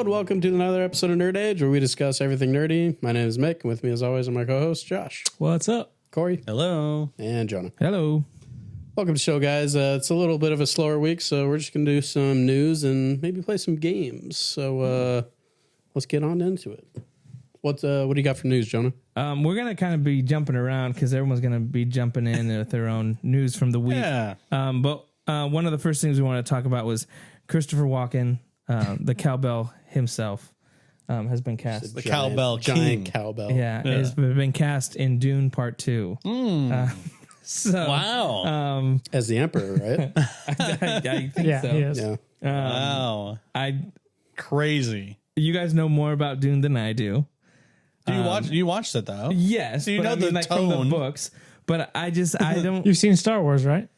and welcome to another episode of Nerd Age, where we discuss everything nerdy. My name is Mick, and with me as always are my co-hosts, Josh. What's up? Corey. Hello. And Jonah. Hello. Welcome to the show, guys. It's a little bit of a slower week, so we're just going to do some news and maybe play some games. So let's get on into it. What do you got for news, Jonah? We're going to kind of be jumping around because everyone's going to be jumping in with their own news from the week. Yeah. But one of the first things we want to talk about was Christopher Walken, the cowbell himself, has been cast. The cowbell king. Giant cowbell. Yeah, has been cast in Dune Part 2. So Wow. As the Emperor, right? I think so. He is. Yeah. Wow. Crazy. You guys know more about Dune than I do. You watched it though? Yes, So you but know I mean, the like from the tone. books. But I don't. You've seen Star Wars, right?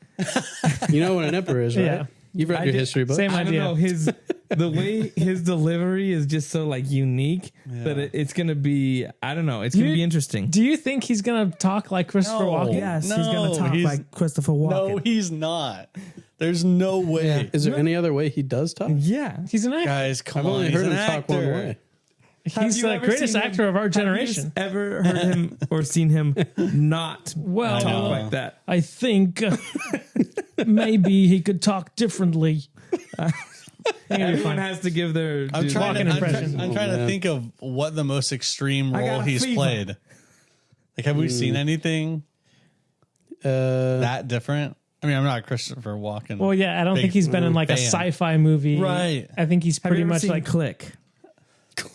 You know what an Emperor is, right? Yeah. You've read I your did- history book. Same I don't idea. know, the way his delivery is just so like unique that it's gonna be, I don't know, it's gonna be interesting. Do you think he's gonna talk like Christopher No. Walken? Yes, he's No, gonna talk he's- like Christopher Walken. No, he's not. There's no way. Is there any other way he does talk? Yeah, He's an actor. Guys, come I've on. only He's heard an him talk one actor. way. He's you the ever greatest seen him- actor of our Have generation. you ever heard him or seen him not Well, talk like that? I think maybe he could talk differently. Everyone has to give their I'm due. trying, Walken to, I'm, impression. try- I'm trying to think of what the most extreme I got role a he's fever. played. Like, have we seen anything that different? I mean, I'm not Christopher Walken. Well, yeah, I don't Big think he's been in like a fan. sci-fi movie. Right. I think he's Have pretty you ever much seen like Click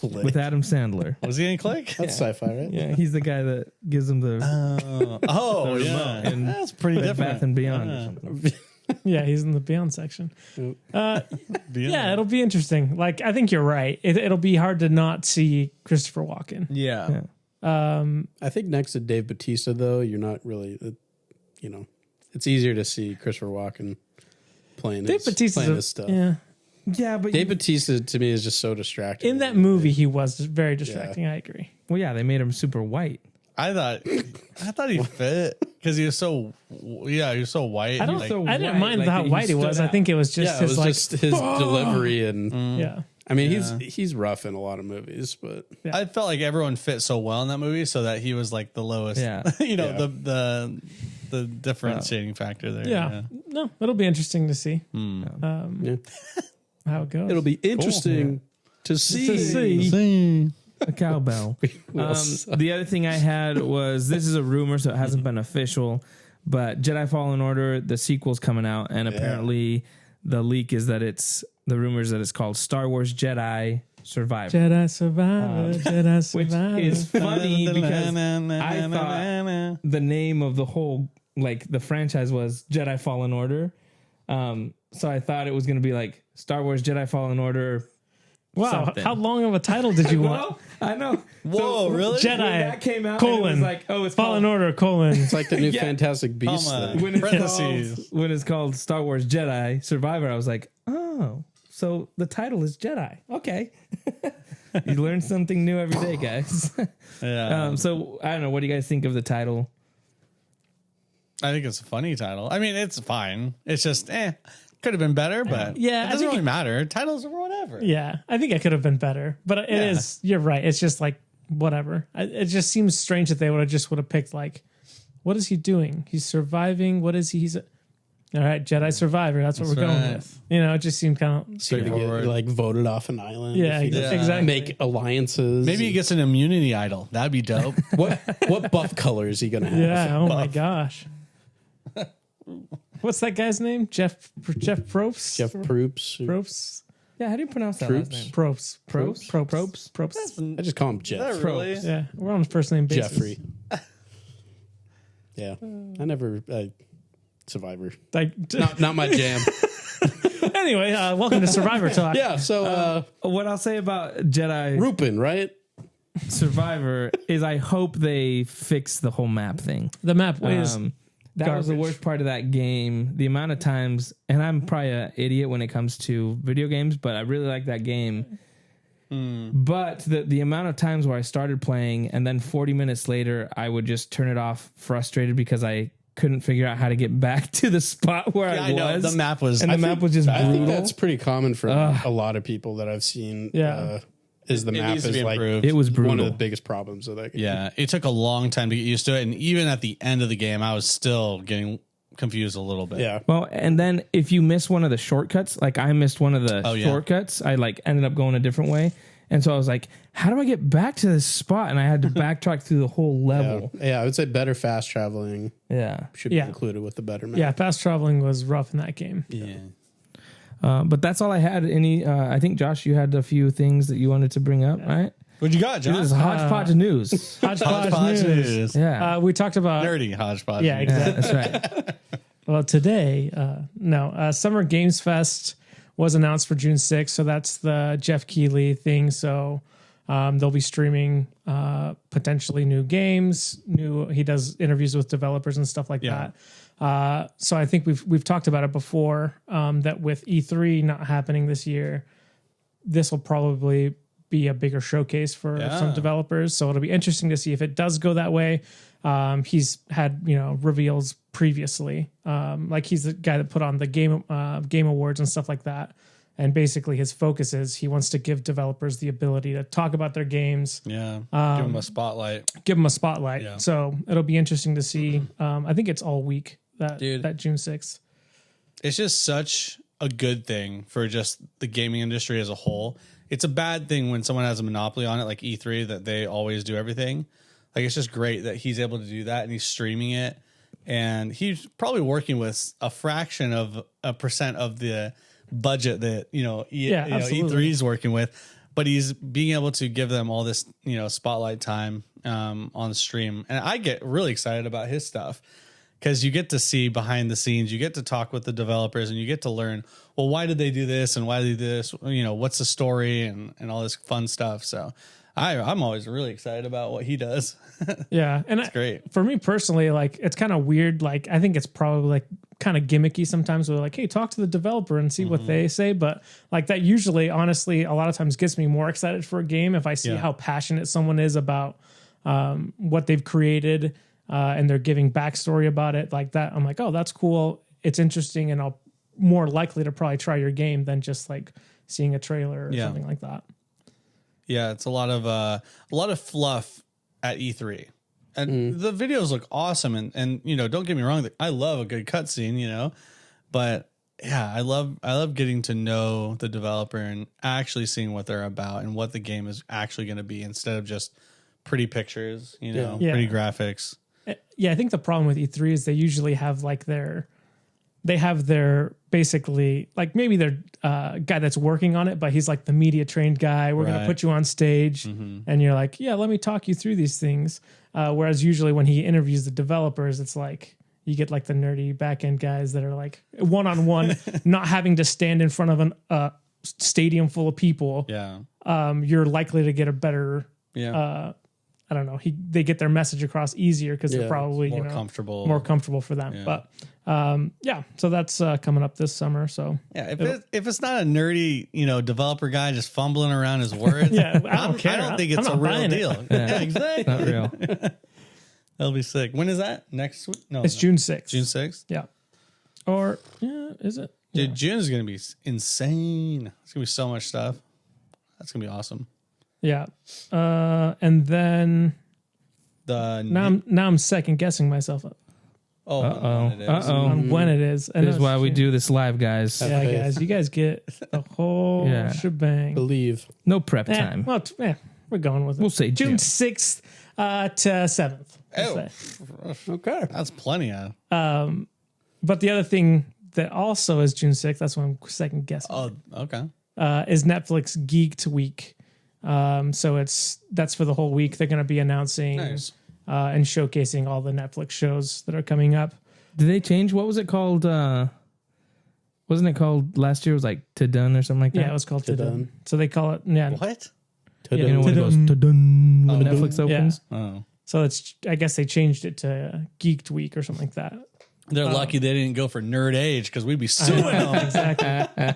with Adam Sandler? Was he in Click? That's sci-fi, right? Yeah, he's the guy that gives him the Oh, the yeah. remote in That's pretty Bed different. Bath and Beyond or Yeah. something. yeah, he's in the Beyond section. Beyond. Yeah, it'll be interesting. Like I think you're right. It'll be hard to not see Christopher Walken. Yeah. I think next to Dave Bautista, though, you're not really, it's easier to see Christopher Walken playing Dave his Bautista's stuff. yeah. Yeah, but Dave Bautista to me is just so distracting. In that movie, he was very distracting. I agree. well, yeah, they made him super white. I thought he fit because he was so white. I don't. Like, so I didn't white, mind like, how he white he was. stood I think it was just Yeah, it his was like. just his delivery, and Yeah. I mean he's rough in a lot of movies, but I felt like everyone fit so well in that movie, so that he was like the lowest. Yeah. The differentiating factor there. Yeah. No, it'll be interesting to see yeah. how it goes. It'll be interesting to see. To see. A cowbell. The other thing I had was, this is a rumor, so it hasn't been official, but Jedi Fallen Order, the sequel's coming out, and apparently the leak is that the rumors that it's called Star Wars Jedi Survivor. Jedi Survivor. Jedi Survivor. Which is funny because I thought the name of the whole, like the franchise was Jedi Fallen Order. So I thought it was going to be like Star Wars Jedi Fallen Order. Wow, something. how long of a title did you want? Well, I know. Whoa, really? Jedi When that came out, colon, and it was like, oh, it's Fallen called, Order colon. It's like the new Yeah. Fantastic Beasts Comma. thing. when it's Parentheses. called, when it's called Star Wars Jedi Survivor, I was like, oh, so the title is Jedi. Okay. You learn something new every day, guys. Yeah. So I don't know. What do you guys think of the title? I think it's a funny title. I mean, it's fine. It's just could have been better, but Yeah, it I doesn't think really matter. Titles or whatever. Yeah, I think it could have been better, but it is. You're right. It's just like whatever. It just seems strange that they would have picked like, what is he doing? He's surviving. What is he? He's all right, Jedi Survivor. That's what we're going right. with. It just seemed kind of So to get like voted off an island. yeah, if he doesn't exactly. Make alliances. Maybe he gets an immunity idol. That'd be dope. what buff color is he gonna have? Yeah. Oh my gosh. What's that guy's name? Jeff Probst. Jeff Probst. Probst. Yeah, how do you pronounce that last name? Probst. Probst? Probst. Probst. I just call him Jeff. Is that really? Yeah, we're on a first name basis. Jeffrey. Yeah, I never Survivor. Like, Not my jam. anyway, welcome to Survivor Talk. Yeah. So What I'll say about Jedi Rupin, right? Survivor is I hope they fix the whole map thing. The map is That was the garbage. worst part of that game. The amount of times, and I'm probably an idiot when it comes to video games, but I really like that game. But the amount of times where I started playing and then 40 minutes later, I would just turn it off frustrated because I couldn't figure out how to get back to the spot where I was. know the map was, and the map was just brutal. I think that's pretty common for a lot of people that I've seen. Yeah. Is the map needs to is be like improved. It was brutal. one of the biggest problems of that game. Yeah, it took a long time to get used to it, and even at the end of the game, I was still getting confused a little bit. Yeah. Well, and then if you miss one of the shortcuts, like I missed one of the shortcuts, I like ended up going a different way. And so I was like, how do I get back to this spot? And I had to backtrack through the whole level. Yeah, I would say better fast traveling Yeah. should be included with the better map. Yeah, fast traveling was rough in that game. Yeah. But that's all I had. I think, Josh, you had a few things that you wanted to bring up, right? What you got, John? This is hodgepodge news. Hodgepodge news. Yeah. We talked about Nerdy hodgepodge. Yeah, exactly. That's right. Well, today, Summer Games Fest was announced for June 6th. So that's the Jeff Keighley thing. So they'll be streaming potentially new games. He does interviews with developers and stuff like that. So I think we've talked about it before, that with E3 not happening this year, this will probably be a bigger showcase for some developers. So it'll be interesting to see if it does go that way. He's had, reveals previously. Like he's the guy that put on the game awards and stuff like that. And basically his focus is he wants to give developers the ability to talk about their games. Yeah. Give them a spotlight. Yeah. So it'll be interesting to see. I think it's all week that June 6th. It's just such a good thing for just the gaming industry as a whole. It's a bad thing when someone has a monopoly on it, like E3, that they always do everything. Like, it's just great that he's able to do that and he's streaming it. And he's probably working with a fraction of a percent of the budget that, E3 is working with. But he's being able to give them all this, spotlight time on the stream. And I get really excited about his stuff because you get to see behind the scenes. You get to talk with the developers and you get to learn, well, why did they do this and why did they do this? What's the story and all this fun stuff. So I'm always really excited about what he does. Yeah. And it's great. For me personally, like, it's kind of weird. Like, I think it's probably like kind of gimmicky sometimes. We're like, hey, talk to the developer and see what they say. But like that usually, honestly, a lot of times gets me more excited for a game if I see how passionate someone is about what they've created and they're giving backstory about it like that. I'm like, oh, that's cool. It's interesting. And I'll more likely to probably try your game than just like seeing a trailer or something like that. Yeah, it's a lot of fluff at E3, and the videos look awesome. And don't get me wrong, I love a good cutscene, but yeah, I love getting to know the developer and actually seeing what they're about and what the game is actually going to be instead of just pretty pictures, pretty graphics. Yeah, I think the problem with E3 is they usually have like their basically like maybe their guy that's working on it, but he's like the media trained guy. We're going to put you on stage and you're like, yeah, let me talk you through these things. Whereas usually when he interviews the developers, it's like you get like the nerdy back end guys that are like one-on-one, not having to stand in front of a stadium full of people. Yeah. You're likely to get a better, I don't know. They get their message across easier because they're probably more comfortable for them. Yeah. But so that's coming up this summer. So if it's not a nerdy developer guy just fumbling around his words, I don't care. I don't think it's a real deal. Yeah, exactly. Not real. That'll be sick. When is that? Next week? No, it's June 6th. June 6th. Yeah. Or is it? Dude, June is going to be insane. It's going to be so much stuff. That's going to be awesome. Yeah. And then now I'm second guessing myself on when it is. This is why we do this live, guys. Yeah, guys. You guys get the whole shebang. Believe. No prep time. Well, we're going with it. We'll say June 6th to 7th. Okay. That's plenty of. But the other thing that also is June 6th, that's what I'm second guessing. Oh, okay. Is Netflix Geeked Week. So that's for the whole week. They're going to be announcing and showcasing all the Netflix shows that are coming up. Did they change? What was it called? Wasn't it called last year? It was like To Done or something like that? Yeah, it was called To Done. So they call it, What? When it goes To Done when Netflix opens? Yeah. Oh. So I guess they changed it to Geeked Week or something like that. They're lucky they didn't go for Nerd Age because we'd be suing them. Exactly.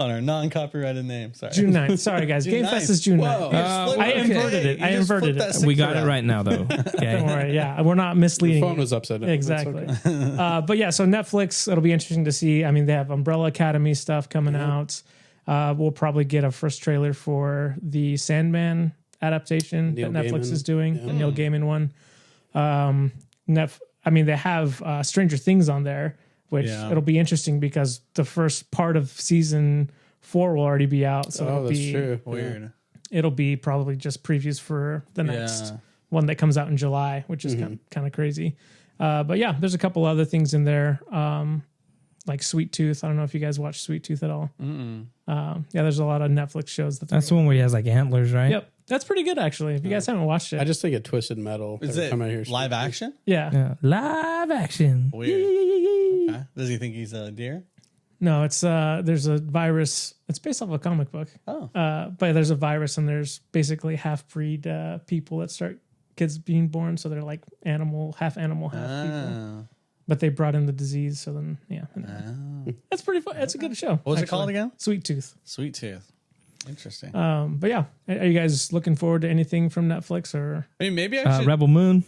on our non-copyrighted name. Sorry. June 9th. Sorry, guys. June Game Fest 9th. is June Whoa. 9th. You just flipped I inverted it. You I just inverted flipped it. that six We got it around. right now, though. Don't Okay. worry. Yeah, we're not misleading. Phone you. was upside down. Exactly. It's okay. But yeah, so Netflix, it'll be interesting to see. I mean, they have Umbrella Academy stuff coming out. We'll probably get a first trailer for the Sandman adaptation Neil that Netflix Gaiman. is doing, the Neil Gaiman one. I mean, they have Stranger Things on there, which it'll be interesting because the first part of season 4 will already be out. So Oh, that's true. Weird. it'll be probably just previews for the next Yeah. one that comes out in July, which is kind of crazy. But yeah, there's a couple other things in there, like Sweet Tooth. I don't know if you guys watch Sweet Tooth at all. Yeah, there's a lot of Netflix shows. That's the one where he has like antlers, right? Yep, that's pretty good actually. If you guys haven't watched it, I just think of Twisted Metal. Is every it time I hear live action? yeah. Yeah. Live action. Weird. Okay. Does he think he's a deer? No, it's there's a virus. It's based off a comic book. Oh. But there's a virus and there's basically half breed people that start kids being born, so they're like half animal, half people. Oh. But they brought in the disease, so then that's pretty fun. It's a good show. What was it called again? Sweet Tooth. Sweet Tooth. Interesting. But yeah, are you guys looking forward to anything from Netflix or? I mean, maybe I should. Rebel Moon.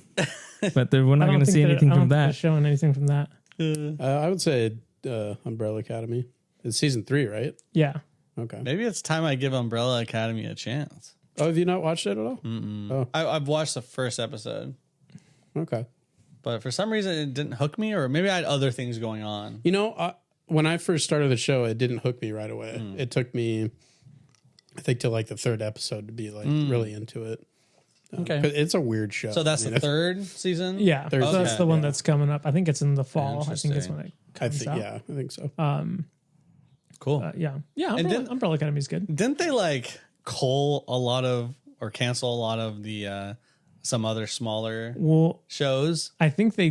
But we're not going to see anything from They're that. showing anything from that. I would say Umbrella Academy. It's season 3, right? Yeah. Okay. Maybe it's time I give Umbrella Academy a chance. Oh, have you not watched it at all? I've watched the first episode, Okay. but for some reason it didn't hook me, or maybe I had other things going on. You know, when I first started the show, it didn't hook me right away. It took me, I think, to like the 3rd episode to be like really into it. Okay. 'Cause it's a weird show. So that's I mean, the 3rd season? Yeah. So that's Okay, the one yeah. that's coming up. I think it's in the fall. I think it's Interesting. when it I comes think, out. yeah, I think so. Cool. Yeah. Yeah. then- Umbrella Academy is good. Didn't they like cull a lot of or cancel a lot of the some other smaller Well, shows? I think they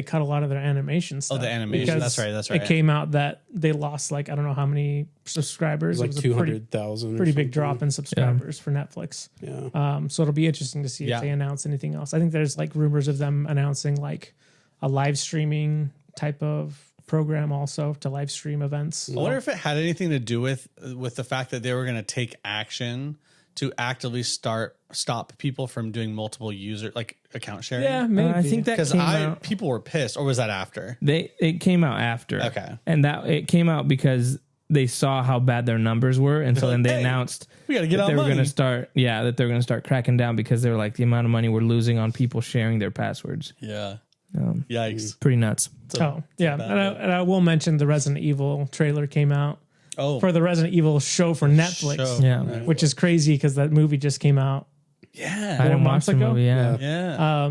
cut a lot of their animation stuff. the animation. because That's right. It came out that they lost like I don't know how many subscribers. Like It was a pretty 200,000. pretty big drop in subscribers for Netflix. Yeah. So it'll be interesting to see Yeah. if they announce anything else. I think there's like rumors of them announcing like a live streaming type of program also to live stream events. I wonder if it had anything to do with the fact that they were going to take action to actively stop people from doing multiple user like account sharing. Yeah, maybe. I think that because came out. people were pissed, or was that after? It came out after. Okay. And that it came out because they saw how bad their numbers were, and so then they Hey, announced we gotta get that our they were money. going to start. Yeah, that they're going to start cracking down because they were like the amount of money we're losing on people sharing their passwords. Yeah. Um, Yikes. Pretty nuts. Oh, yeah. And I will mention the Resident Evil trailer came out Oh, for the Resident Evil show for Netflix, Show. Yeah. which is crazy because that movie just came out. yeah. I didn't watch months the ago? movie. Yeah. Yeah.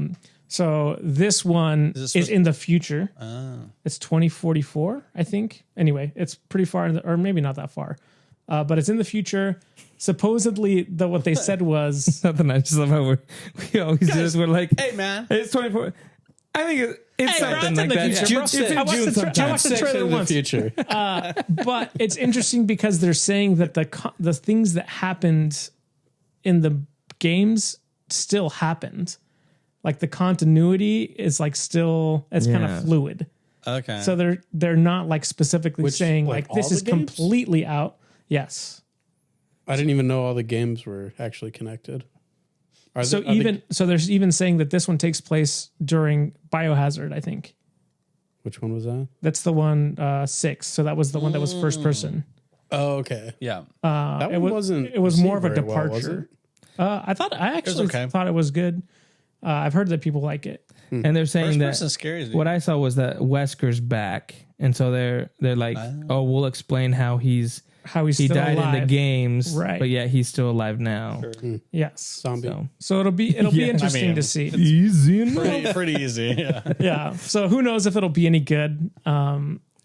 So this one this is supposed- in the future. Oh. It's 2044, I think. Anyway, it's pretty far, or maybe not that far, but it's in the future. Supposedly, what they said was Something I just love how we always do this. We're like, Hey, man. it's 24. I think it's Hey, bro, something it's like in the that. future, June bro. sixth. I watched June the sometime. I watched the trailer in the once. future. But it's interesting because they're saying that the things that happened in the games still happened. Like the continuity is like still it's kind Yeah. of fluid. Okay. So they're not like specifically saying like, like this all is the games? completely out. Yes. I didn't even know all the games were actually connected. So there's even saying that this one takes place during Biohazard, I think. Which one was that? That's the one 6. So that was the one that was first person. Oh, okay. yeah. That It one was wasn't. it was more of a received very well, was departure. it? I actually okay. thought it was good. I've heard that people like it. And they're saying First that person scary. what I saw was that Wesker's back, and so they're like, oh, we'll explain how he How he's still died alive. in the games, Right. but yet he's still alive now. Yes. Zombie. So it'll be Yeah, interesting I mean, to see. Easy enough. pretty easy. Yeah. Yeah. So who knows if it'll be any good?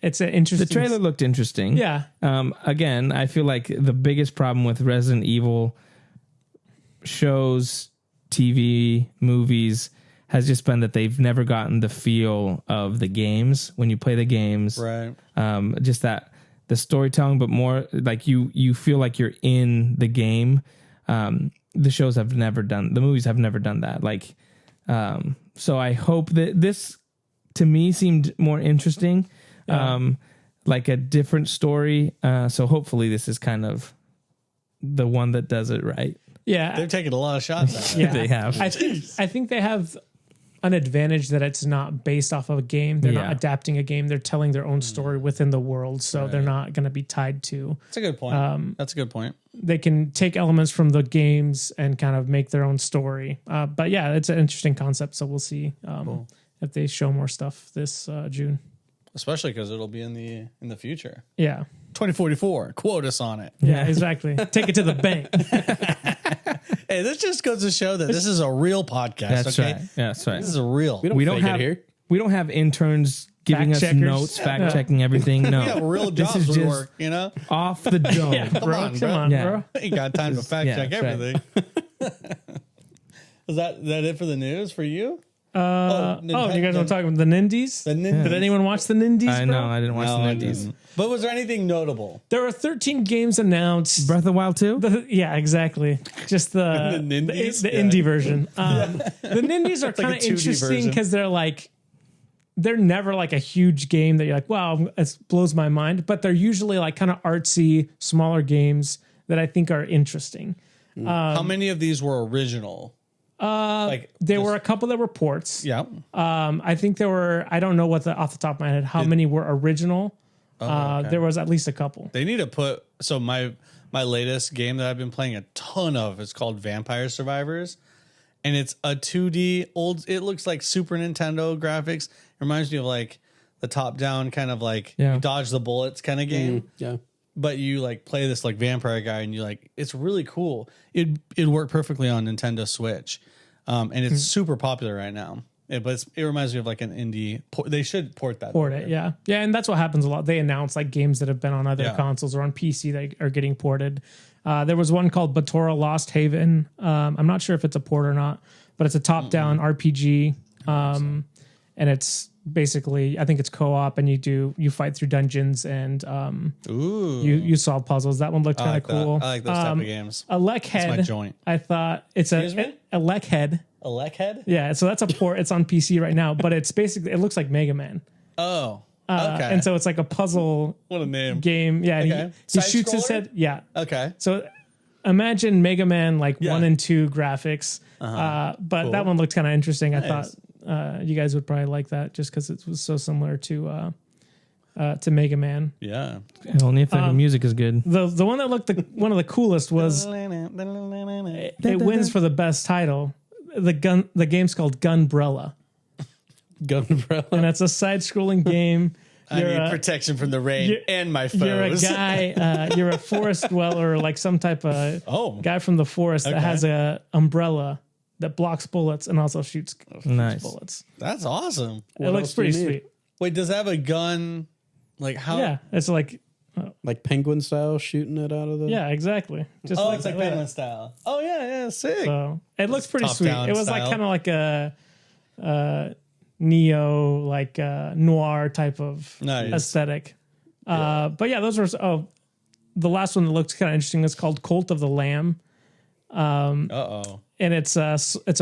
It's an interesting. The trailer looked interesting. Yeah. Again, I feel like the biggest problem with Resident Evil shows, TV, movies has just been that they've never gotten the feel of the games when you play the games. Right. Just that the storytelling, but more like you feel like you're in the game. The shows have never done, the movies have never done that. Like, so I hope that this to me seemed more interesting. like a different story. So hopefully this is kind of the one that does it right. Yeah, They're taking a lot of shots at it. yeah, They have. I think they have an advantage that it's not based off of a game. They're not adapting a game. They're telling their own story within the world, so they're not going to be tied to. That's a good point. That's a good point. They can take elements from the games and kind of make their own story. But yeah, it's an interesting concept. So we'll see if they show more stuff this June. Especially because it'll be in the future. Yeah. 2044. Quote us on it. Yeah, exactly. Take it to the bank. Hey, this just goes to show that this is a real podcast. That's okay? right. Yeah, that's right. This is a real. We don't have it here. We don't have interns giving us Fact-checkers. notes, fact checking everything. No, Yeah, real This jobs is we just work, you know? off the dome. Come on, bro. Come on, Yeah. bro. Ain't got time to fact check that's right. everything. Is that it for the news for you? You guys want to talk about the Nindies? The Nindies. Did anyone watch the Nindies? I know. I didn't watch No, the I Nindies. didn't. But was there anything notable? There were 13 games announced. Breath of the Wild 2? Yeah, exactly. Just the Nindies? the Yeah. indie version. The Nindies are like kind a of 2D interesting version. because they're never like a huge game that you're like, wow, it blows my mind. But they're usually like kind of artsy, smaller games that I think are interesting. How many of these were original? There were a couple that were ports. Yeah. I think there were, I don't know off the top of my head, how many were original. Okay. There was at least a couple. They need to put my latest game that I've been playing a ton of is called Vampire Survivors, and it's a 2D old. It looks like Super Nintendo graphics. It reminds me of like the top down kind of like you dodge the bullets kind of game. Yeah. But you like play this like vampire guy, and you like it's really cool. It'd work perfectly on Nintendo Switch, and it's super popular right now. But it reminds me of like an indie. They should port that. Port it, yeah. And that's what happens a lot. They announce like games that have been on other consoles or on PC that are getting ported. There was one called Batora Lost Haven. I'm not sure if it's a port or not, but it's a top-down RPG, and it's basically, I think it's co-op, and you fight through dungeons and you solve puzzles. That one looked kind of cool. I like those type of games. A Lek Head. my joint. I thought it's a Lek Head. A Lek Head? Yeah, so that's a port. It's on PC right now, but it's basically, it looks like Mega Man. Oh, okay. And so it's like a puzzle What a name. game. Yeah, Okay. he shoots his Side-scroller? head. Yeah. Okay. So imagine Mega Man like 1 and 2 graphics. But that one looked kind of interesting. I Nice. thought you guys would probably like that just because it was so similar to Mega Man. Yeah. Only if the music is good. The one that looked one of the coolest was it wins for the best title. The game's called Gunbrella, Gunbrella. and it's a side-scrolling game. I need protection from the rain and my foes. You're a guy. You're a forest dweller, like some type of guy from the forest that has a umbrella that blocks bullets and also shoots Nice. bullets. That's awesome. It looks else do you pretty need? sweet. Wait, does it have a gun? Like how? Yeah, it's like Like penguin style, shooting it out of the. exactly. Just Oh, it's like that. Penguin style. Oh yeah, sick. So it looks pretty sweet. top-down It was like style. kind of like a neo, like noir type of Nice. aesthetic. But yeah, those were. The last one that looked kind of interesting is called Cult of the Lamb. Uh-oh. And it's a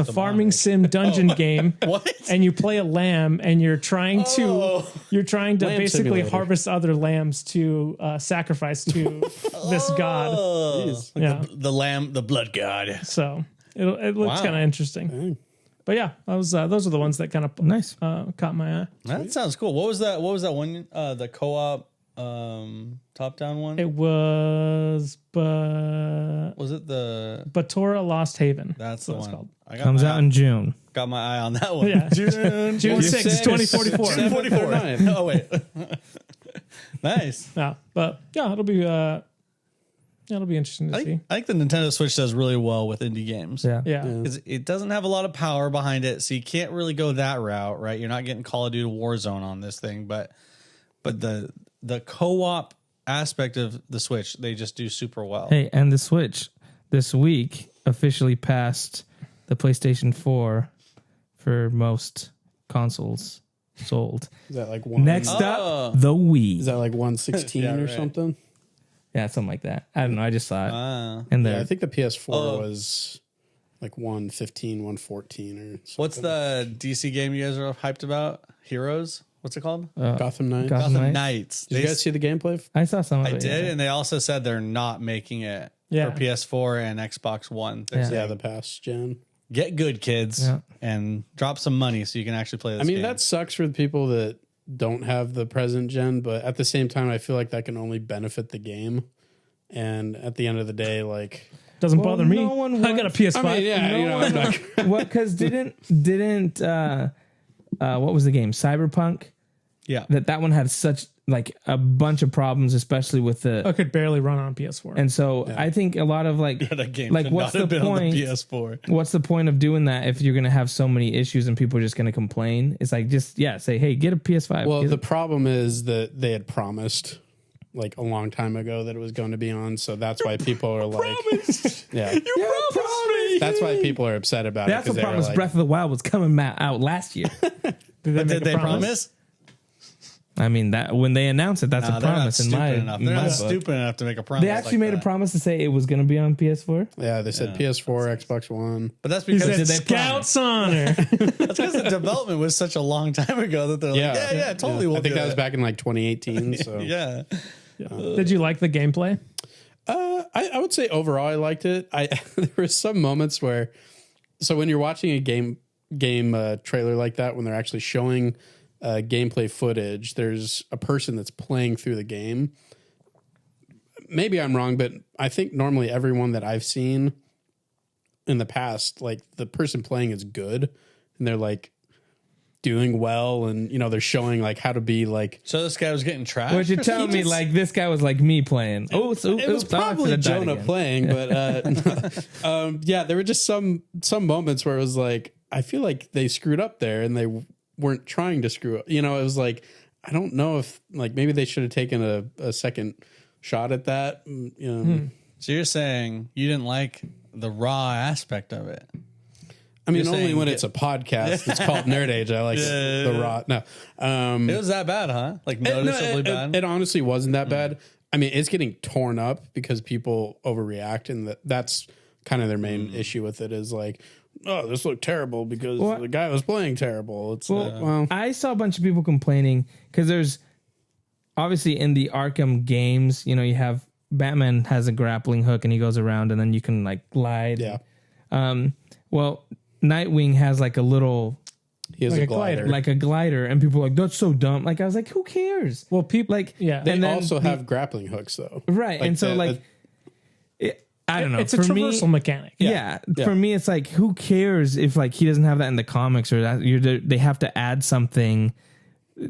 farming sim dungeon game. What? And you play a lamb, and you're trying to Oh. basically simulator. harvest other lambs to sacrifice to this god. Jeez. Like Yeah. the lamb, the blood god. So it looks Wow. kind of interesting. But yeah, those are the ones that kind of Nice. caught my eye. That sounds cool. What was that one? The co-op top-down one? It was Was it the? Batora Lost Haven. That's the what it's one. called. I got Comes my out in June. got my eye on that one. Yeah. June June 6th, 2044. 2044. Oh wait. Nice. Yeah, but yeah, it'll be interesting to see. I think the Nintendo Switch does really well with indie games. Yeah. Yeah. Because it doesn't have a lot of power behind it, so you can't really go that route, right? You're not getting Call of Duty Warzone on this thing, but the co-op aspect of the Switch, they just do super well. Hey, and the Switch this week officially passed the PlayStation 4 for most consoles sold. Is that like one? Next up, the Wii. Is that like 116 Yeah, or right. something? Yeah, something like that. I don't know. I just saw it. Ah. And Yeah, there, I think the PS4 was like 115, 114 or something. What's the DC game you guys are hyped about? Heroes? what's it called? Gotham Knights. Gotham Knights. Did you guys see the gameplay? I saw some of I it. did, yeah. and they also said they're not making it Yeah. for PS4 and Xbox One. They're Yeah. saying, The past gen. get good, kids, Yeah. and drop some money so you can actually play this game. That sucks for the people that don't have the present gen, but at the same time, I feel like that can only benefit the game. And at the end of the day, like, Doesn't bother me. no one I got a wants- PS5. I mean, yeah, No you know, one- I'm not- What? Because didn't what was the game? Cyberpunk. yeah. That one had such like a bunch of problems, especially with the. I could barely run on PS4. And so I think a lot of like That game like should what's not have the been on point? the PS4. What's the point of doing that if you're going to have so many issues and people are just going to complain? It's like just say, hey, get a PS5. well, Get the problem is that they had promised like a long time ago that it was going to be on, so that's why people are like, yeah, you promised me. that's why people are upset about That's it. the Because problem. they were Breath of the Wild was coming out last year. Did they promise? I mean that when they announced it, that's No, a they're not promise in stupid my enough. in They're my not book. stupid enough to make a promise. They actually like made a that. promise to say it was going to be on PS4. Yeah, they said PS4, Xbox One. But that's He because said Did they Scouts Honor. that's because the development was such a long time ago that they're like, yeah, totally. We'll I think do that was it. back in like 2018. So Yeah. Did you like the gameplay? I would say overall I liked it. There were some moments where, so when you're watching a game trailer like that, when they're actually showing gameplay footage, there's a person that's playing through the game. Maybe I'm wrong, but I think normally everyone that I've seen in the past, like the person playing is good and they're like doing well, and you know they're showing like how to be like. So this guy was getting trashed. What you're telling me, like this guy was like me playing. Oh, It was probably Jonah playing, but yeah, there were just some moments where it was like I feel like they screwed up there, and they weren't trying to screw up. You know, it was like I don't know if like maybe they should have taken a second shot at that. You know, So you're saying you didn't like the raw aspect of it? I mean, You're only saying when it's a podcast. It's called Nerd Age. I like the raw. No, It was that bad, huh? Like noticeably bad. It honestly wasn't that bad. I mean, it's getting torn up because people overreact, and that's kind of their main issue with it. Is like, oh, this looked terrible because the guy was playing terrible. It's well, I saw a bunch of people complaining because there's obviously in the Arkham games, you know, you have Batman has a grappling hook and he goes around and then you can like glide. yeah, Well, Nightwing has like a little he has Like a a glider. glider. like a glider, and people are like, that's so dumb. Like I was like, who cares? Well, people Like yeah. They and then also have grappling hooks though, right, and so I don't know. it's a For traversal me, mechanic. yeah, for me, it's like, who cares if like he doesn't have that in the comics, or that they have to add something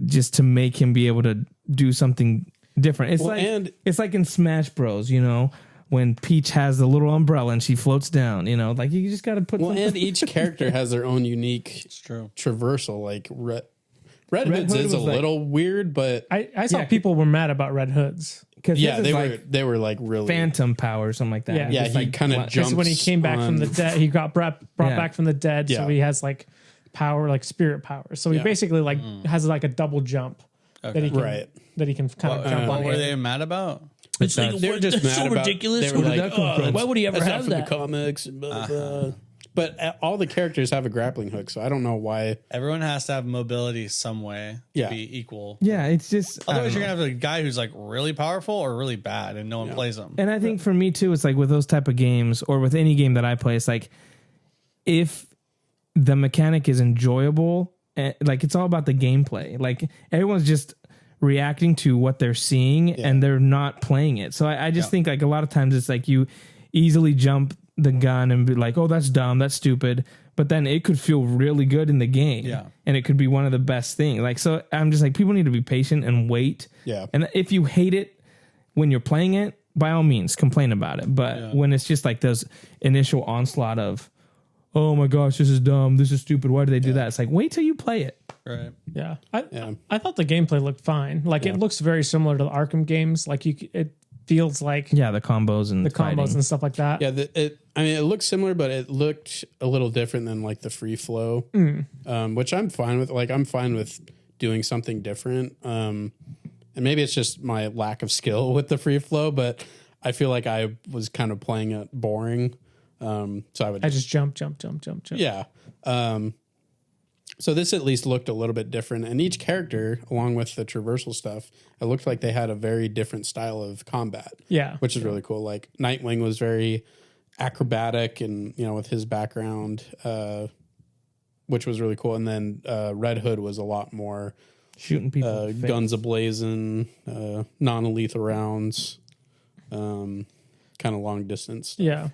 just to make him be able to do something different. It's Well, like and- it's like in Smash Bros. You know, when Peach has the little umbrella and she floats down. You know, like you just got to put. Well, something. and each character has their own unique It's true. traversal. Like Red Hood's Hood is a was like- little weird, but I saw Yeah, people were mad about Red Hoods. Because yeah, they were like really phantom power or something like that. Yeah. Yeah, Just, he like, kind of fly- jumps. Because when he came back from the dead, he got brought Yeah. back from the dead, so Yeah. he has like power, like spirit power. So he Yeah. basically like has like a double jump that he can Right. kind of jump What on. were air. they mad about? It's like, They were just that's so mad about, ridiculous. They were Where like, did that come from? Why would he ever that's not have from that? the comics? And blah, blah, blah. But all the characters have a grappling hook, so I don't know why. Everyone has to have mobility some way to Yeah. be equal. Yeah, it's just I Otherwise, don't you're know. gonna have a guy who's like really powerful or really bad, and no one plays him. And I think for me too, it's like with those type of games or with any game that I play, it's like if the mechanic is enjoyable, like it's all about the gameplay. Like everyone's just reacting to what they're seeing and they're not playing it. So I just think like a lot of times it's like you easily jump the gun and be like, oh, that's dumb, that's stupid. But then it could feel really good in the game. Yeah. And it could be one of the best things. Like, so I'm just like, people need to be patient and wait. Yeah. And if you hate it when you're playing it, by all means, complain about it. But when it's just like those initial onslaught of, oh my gosh, this is dumb, this is stupid, why do they do that? It's like, wait till you play it. Right. Yeah. I thought the gameplay looked fine. Like it looks very similar to the Arkham games. Like it feels like Yeah, the combos and the combos and stuff like that. Yeah, I mean, it looks similar, but it looked a little different than like the free flow, which I'm fine with. Like, I'm fine with doing something different. And maybe it's just my lack of skill with the free flow, but I feel like I was kind of playing it boring. So I would I just jump. yeah. So this at least looked a little bit different, and each character, along with the traversal stuff, it looked like they had a very different style of combat. Yeah. Which is really cool. Like Nightwing was very acrobatic, and with his background, which was really cool. And then Red Hood was a lot more shooting people, in the face. guns ablazing, non-lethal rounds, kind of long distance. Yeah.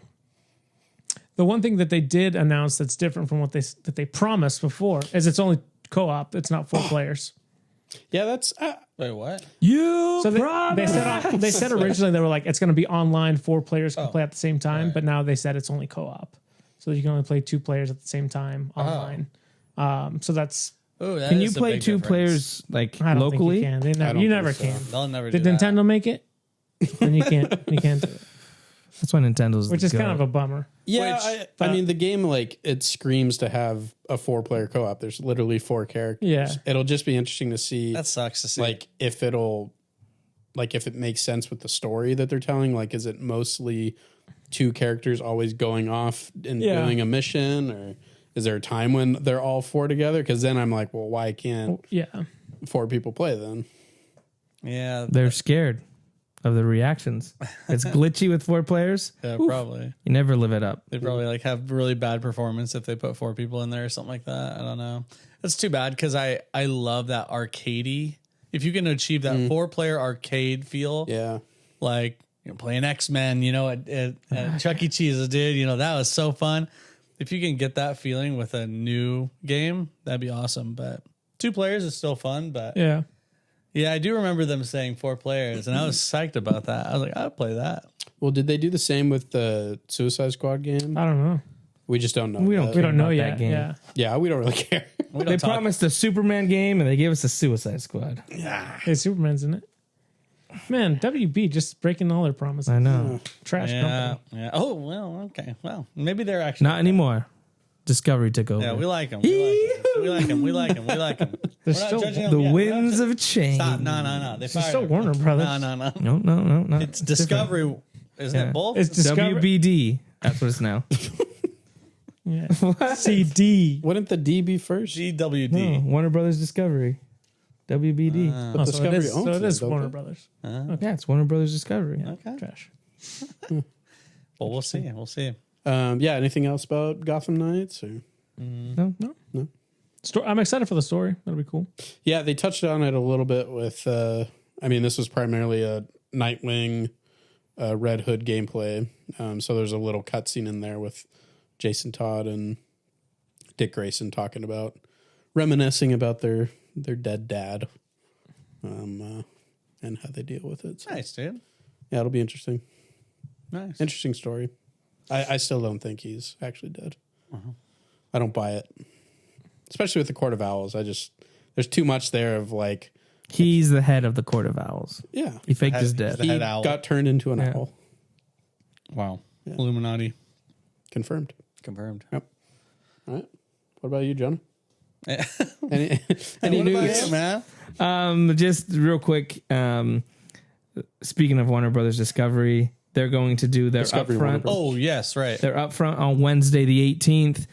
The one thing that they did announce that's different from what they promised before is it's only co-op. It's not 4 players. Yeah, that's Wait, what? So they said originally they were like it's going to be online, 4 players can play at the same time, but now they said it's only co-op, so you can only play 2 players at the same time online. So that's can you play 2 players like I don't locally? think you can. You never can. They'll never. Did do that. Nintendo make it? Then you can't. You can't do it. That's why Nintendo's Which is kind of a bummer. Yeah, I mean the game it screams to have a 4-player co-op. There's literally 4 characters. Yeah. It'll just be interesting to see. That sucks to see. If it makes sense with the story that they're telling. Like, is it mostly 2 characters always going off and doing a mission, or is there a time when they're all 4 together? Because then I'm like, well, why can't 4 people play then? Yeah, they're scared of the reactions. It's glitchy with 4 players. Yeah, Oof. probably. You never live it up. They probably have really bad performance if they put 4 people in there or something like that. I don't know. That's too bad because I love that arcadey. If you can achieve that 4-player arcade feel, like playing X-Men, at Chuck E. Cheese, dude, that was so fun. If you can get that feeling with a new game, that'd be awesome. But 2 players is still fun. But yeah, I do remember them saying 4 players, and I was psyched about that. I was like, I'd play that. Well, did they do the same with the Suicide Squad game? I don't know. We just don't know. We don't know that yet. game. Yeah, we don't really care. They promised a Superman game, and they gave us a Suicide Squad. Hey, Superman's in it. Man, WB just breaking all their promises. I know. Trash company. Yeah. Oh, well, okay. Well, maybe they're actually Not anymore. Discovery took over. Yeah, we like them. We like them. We like them. We like them. They're still the winds of change. Stop. No. They It's fired still them. Warner Brothers. No. It's Discovery. Isn't it both? It's Discovery. WBD. That's what it's now. Yeah. CD. Wouldn't the D be first? GWD. No, Warner Brothers Discovery. WBD. But So it is, owns so it is don't Warner they? Brothers. Yeah, it's Warner Brothers Discovery. Okay. Trash. Well, we'll see. We'll see. Yeah. Anything else about Gotham Knights? Or? No. I'm excited for the story. That'll be cool. Yeah, they touched on it a little bit with. This was primarily a Nightwing, Red Hood gameplay. So there's a little cutscene in there with Jason Todd and Dick Grayson reminiscing about their dead dad, and how they deal with it. So, Nice, dude. yeah, it'll be interesting. Nice. Interesting story. I still don't think he's actually dead. I don't buy it, especially with the Court of Owls. There's too much there of like. He's the head of the Court of Owls. Yeah, He faked his death. the he head owl. got turned into an owl. Wow. Illuminati. Confirmed. Confirmed. Yep. All right. What about you, John? Yeah. Any What about news? you, man? Just real quick. Speaking of Warner Brothers Discovery, they're going to do their Discovery Warner upfront. Brothers. Oh, yes, right. They're upfront on Wednesday the 18th.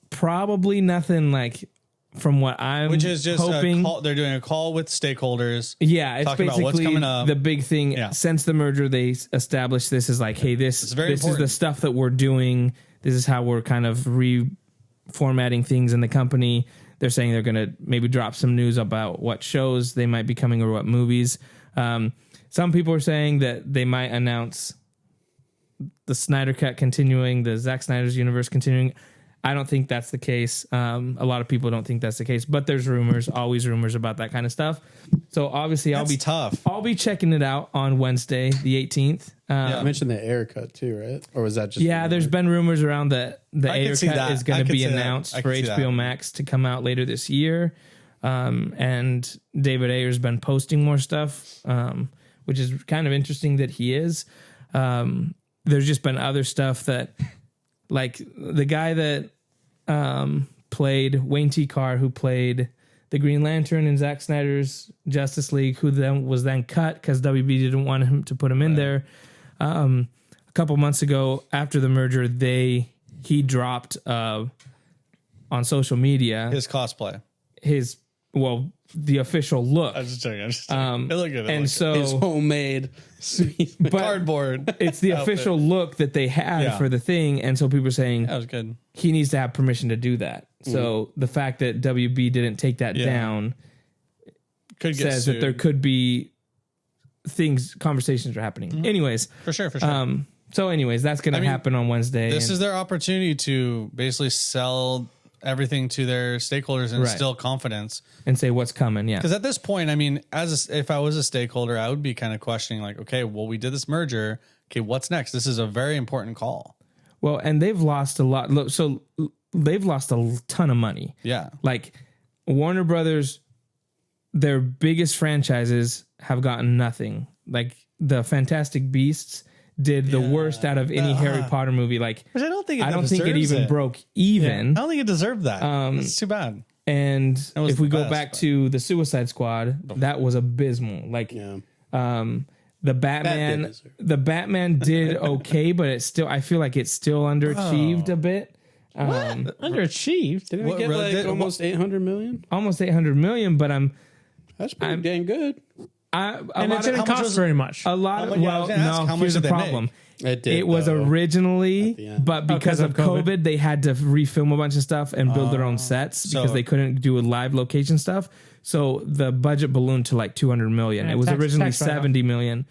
Probably nothing like from what I'm Which is just hoping. they're doing a call with stakeholders. Yeah, it's talking about what's basically coming up. the big thing. Yeah. Since the merger, they established this as like, hey, this is very the important. stuff that we're doing. This is how we're kind of reformatting things in the company. They're saying they're going to maybe drop some news about what shows they might be coming or what movies. Some people are saying that they might announce the Snyder Cut continuing, the Zack Snyder's universe continuing. I don't think that's the case. A lot of people don't think that's the case, but there's rumors, always rumors about that kind of stuff. So obviously That's tough. I'll be checking it out on Wednesday, the 18th. You mentioned the air cut too, right? Or was that just There's been rumors around that the I could Ayer see Cut that. is going I to could be see that. announced I for could see HBO that. Max to come out later this year. And David Ayer's been posting more stuff, which is kind of interesting that he is. There's just been other stuff that, like the guy that played Wayne T. Carr, who played the Green Lantern in Zack Snyder's Justice League, who then was cut because WB didn't want him to put him in there. A couple months ago, after the merger, he dropped on social media His cosplay. the official look. I'm just joking. It looked good. And so His homemade cardboard. it's the outfit. official look that they had Yeah. for the thing. And so people are saying That was good. he needs to have permission to do that. So the fact that WB didn't take that down Could get says sued. that there could be conversations are happening. Anyways, for sure. That's going to happen on Wednesday. This is their opportunity to basically sell everything to their stakeholders and instill confidence. And say what's coming. Yeah. Because at this point, I mean, if I was a stakeholder, I would be kind of questioning like, okay, well, we did this merger. Okay, what's next? This is a very important call. Well, and they've lost a lot. So they've lost a ton of money. Yeah. Like Warner Brothers, their biggest franchises have gotten nothing. Like the Fantastic Beasts did the worst out of any Harry Potter movie. Like, Which I don't think it even broke even. I don't think it deserved that. It's too bad. And was if we the go best, back but- to the Suicide Squad, that was abysmal. Like, the Batman did okay, but it's still, I feel like it's still underachieved a bit. Underachieved. Didn't we get almost 800 million? Almost 800 million, but That's pretty dang good. And it didn't cost very much. A lot of, I was gonna ask, how much here's the did they problem. It Was though, originally, at the end. but because of COVID, they had to refilm a bunch of stuff and build their own sets because they couldn't do a live location stuff. So the budget ballooned to like 200 million. Yeah, It was originally tax write-off. 70 million.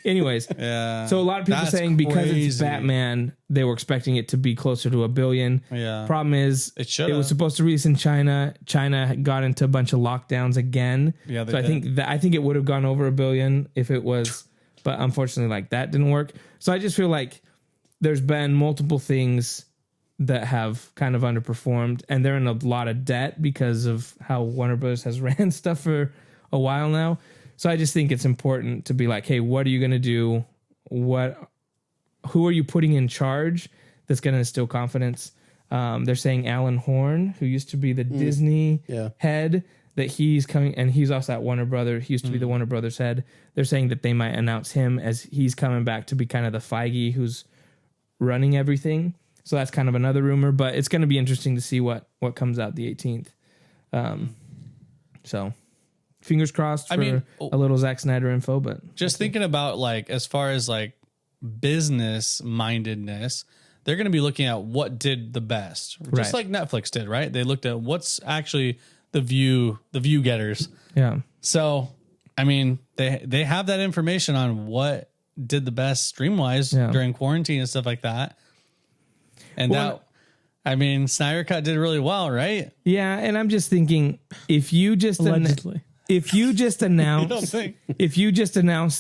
Anyways, Yeah. so a lot of people That's saying because it's crazy. Batman, they were expecting it to be closer to $1 billion. Yeah. Problem is, It it should've. was supposed to release in China. China got into a bunch of lockdowns again. Yeah, they so I think it would have gone over $1 billion if it was, but unfortunately, like that didn't work. So I just feel like there's been multiple things that have kind of underperformed, and they're in a lot of debt because of how Warner Bros. Has ran stuff for a while now. So I just think it's important to be like, hey, what are you going to do? Who are you putting in charge that's going to instill confidence? They're saying Alan Horn, who used to be the Disney head, that he's coming, and he's also at Warner Brothers. He used to be the Warner Brothers head. They're saying that they might announce him as he's coming back to be kind of the Feige who's running everything. So that's kind of another rumor, but it's going to be interesting to see what comes out the 18th. So fingers crossed for a little Zack Snyder info, but Just thinking about like, as far as like business mindedness, they're going to be looking at what did the best, just like Netflix did, right? They looked at what's actually the view getters. yeah. So, I mean, they have that information on what did the best stream wise during quarantine and stuff like that. And Snyder Cut did really well, right? Yeah, and I'm just thinking if you just Allegedly. if you just announce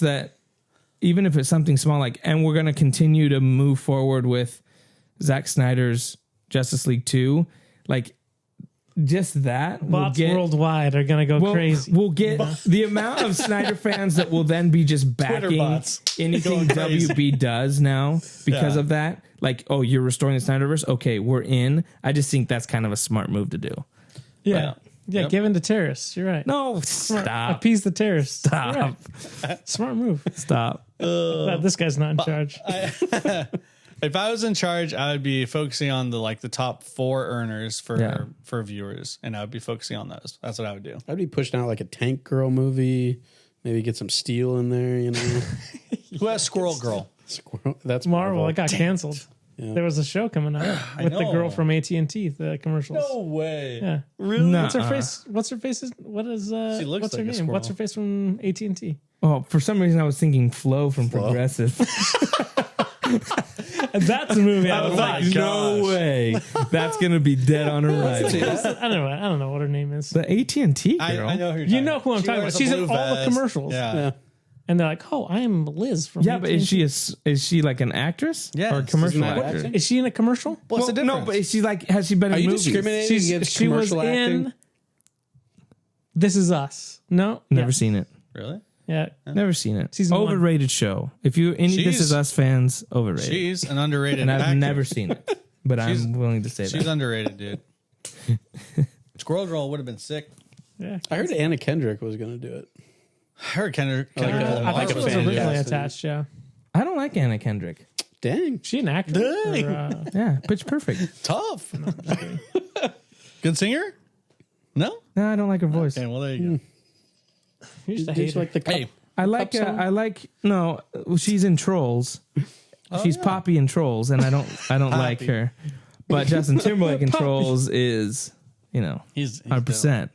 that, even if it's something small, like, and we're going to continue to move forward with Zack Snyder's Justice League 2, like, just that Bots worldwide are going to go crazy. We'll get the amount of Snyder fans that will then be just backing bots anything WB does now because of that. Like, oh, you're restoring the Snyderverse? Okay, we're in. I just think that's kind of a smart move to do. Yeah. Yeah, give in to terrorists. You're right. No, stop. Appease the terrorists. Stop. You're right. Smart move. Stop. Glad this guy's not in charge. If I was in charge, I would be focusing on the top 4 earners for viewers, and I would be focusing on those. That's what I would do. I'd be pushing out like a Tank Girl movie, maybe get some Steel in there, you know. Who has Squirrel Girl? Squirrel. That's Marvel. It got canceled. Yeah. There was a show coming out with the girl from AT&T, the commercials. No way. Yeah. Really? No. What's her face? What's her face? What is She looks what's her like a name? squirrel. What's her face from AT&T? Oh, for some reason I was thinking Flo from Progressive. That's a movie I would Like, watch. no way. That's gonna be dead on arrival. I don't know what her name is. The AT&T girl. I know who you're You talking know who I'm She talking wears about. a She's in blue all the vest. commercials. Yeah. And they're like, "Oh, I am Liz from." Yeah, but AT&T. is she like an actress? Yes. Or a commercial Isn't that actor? acting? Is she in a commercial? What's the difference? No, but is she like, has she been Are in you movies? discriminating against She was commercial acting? in This Is Us. No, Never Yeah. seen it. Really? Yeah, Never seen it. Season 1. Overrated show. If you any This She's- Is Us fans, overrated. She's an underrated And I've actor. never seen it, but I'm willing to say She's that. underrated, dude. Squirrel Girl would have been sick. yeah. I heard Anna Kendrick was going to do it. I heard Kendrick. Like a- I thought like she a was fan originally casting. attached. Yeah, I don't like Anna Kendrick. Dang. she an actor. Dang. Or, Yeah, Pitch Perfect. tough. Good singer? No? No, I don't like her voice. Okay, well, there you go. You're just a Did you hater. like the cup? Hey, I like no, she's in Trolls. She's Poppy in Trolls, and I don't like her. But Justin Timberlake in Trolls is, he's 100%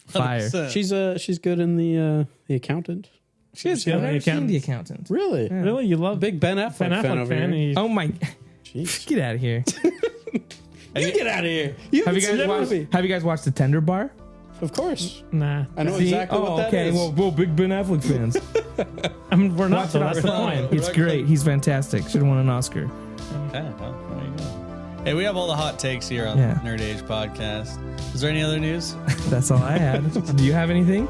fire. 100%. She's good in the Accountant. She's I've good. never seen The Accountant. Really? Really? You love Big Ben Affleck, Ben fan Affleck over fan? here. Oh my! Jeez. Get out of here! You get out of here. Have you guys watched The Tender Bar? Of course. Nah. I know See? exactly what that is. Well, big Ben Affleck fans. We're not, Watch though. it That's the online. point. It's great. He's fantastic. Should have won an Oscar. Okay, well, there you go. Hey, we have all the hot takes here on Yeah. Nerd Age Podcast. Is there any other news? That's all I had. Do you have anything?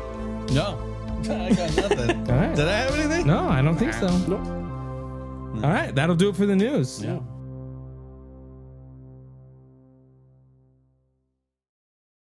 No. I got nothing. All right. Did I have anything? No, I don't think so. Nope. All right, that'll do it for the news. Yeah.